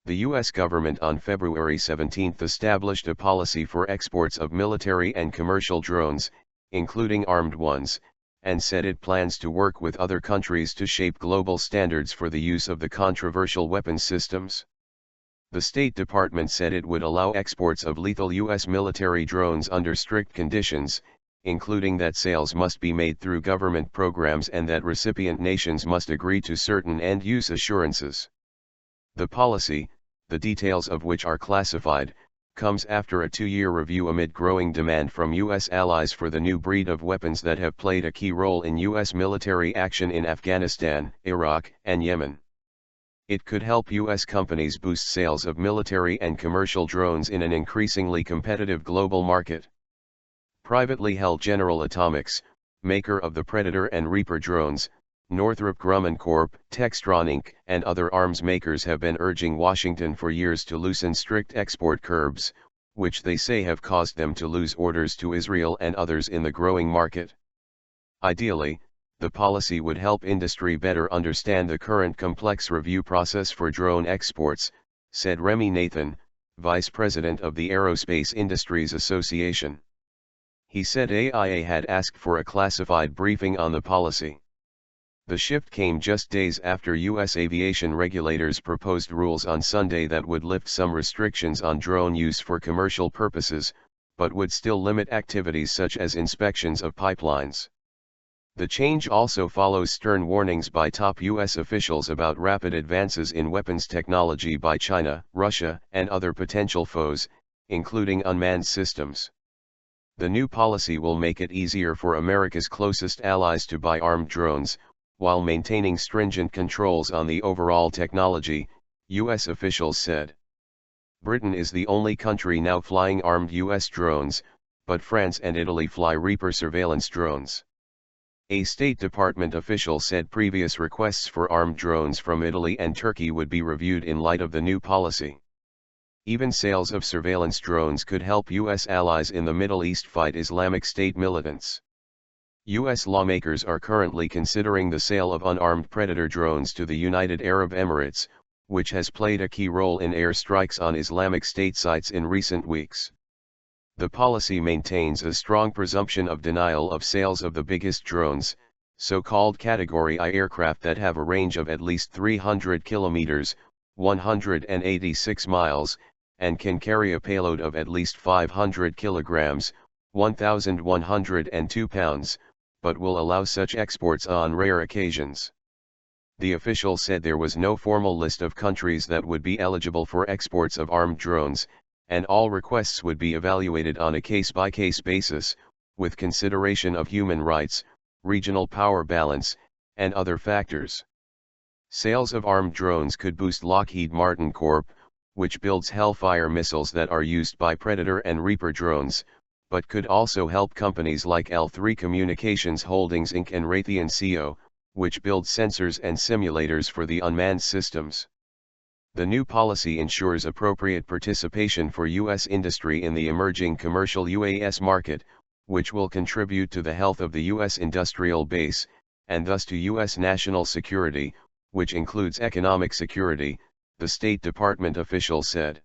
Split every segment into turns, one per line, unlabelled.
The U.S. government on February 17 established a policy for exports of military and commercial drones, including armed ones, and said it plans to work with other countries to shape global standards for the use of the controversial weapons systems. The State Department said it would allow exports of lethal U.S. military drones under strict conditions, including that sales must be made through government programs and that recipient nations must agree to certain end-use assurances. The policy, the details of which are classified, comes after a 2-year review amid growing demand from U.S. allies for the new breed of weapons that have played a key role in U.S. military action in Afghanistan, Iraq, and Yemen. It could help U.S. companies boost sales of military and commercial drones in an increasingly competitive global market. Privately held General Atomics, maker of the Predator and Reaper drones, Northrop Grumman Corp., Textron Inc., and other arms makers have been urging Washington for years to loosen strict export curbs, which they say have caused them to lose orders to Israel and others in the growing market. Ideally, the policy would help industry better understand the current complex review process for drone exports, said Remy Nathan, vice president of the Aerospace Industries Association. He said AIA had asked for a classified briefing on the policy. The shift came just days after U.S. aviation regulators proposed rules on Sunday that would lift some restrictions on drone use for commercial purposes, but would still limit activities such as inspections of pipelines. The change also follows stern warnings by top U.S. officials about rapid advances in weapons technology by China, Russia, and other potential foes, including unmanned systems. The new policy will make it easier for America's closest allies to buy armed drones, while maintaining stringent controls on the overall technology, U.S. officials said. Britain is the only country now flying armed U.S. drones, but France and Italy fly Reaper surveillance drones. A State Department official said previous requests for armed drones from Italy and Turkey would be reviewed in light of the new policy. Even sales of surveillance drones could help U.S. allies in the Middle East fight Islamic State militants. U.S. lawmakers are currently considering the sale of unarmed Predator drones to the United Arab Emirates, which has played a key role in airstrikes on Islamic State sites in recent weeks. The policy maintains a strong presumption of denial of sales of the biggest drones, so-called Category I aircraft that have a range of at least 300 kilometers, 186 miles, and can carry a payload of at least 500 kilograms, 1,102 pounds, but will allow such exports on rare occasions. The official said there was no formal list of countries that would be eligible for exports of armed drones, and all requests would be evaluated on a case-by-case basis, with consideration of human rights, regional power balance, and other factors. Sales of armed drones could boost Lockheed Martin Corp., which builds Hellfire missiles that are used by Predator and Reaper drones, but could also help companies like L3 Communications Holdings Inc. and Raytheon CO, which build sensors and simulators for the unmanned systems. The new policy ensures appropriate participation for U.S. industry in the emerging commercial UAS market, which will contribute to the health of the U.S. industrial base, and thus to U.S. national security, which includes economic security, the State Department official said.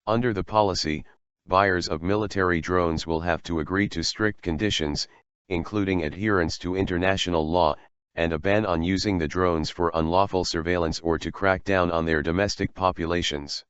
Under the policy, buyers of military drones will have to agree to strict conditions, including adherence to international law, and a ban on using the drones for unlawful surveillance or to crack down on their domestic populations.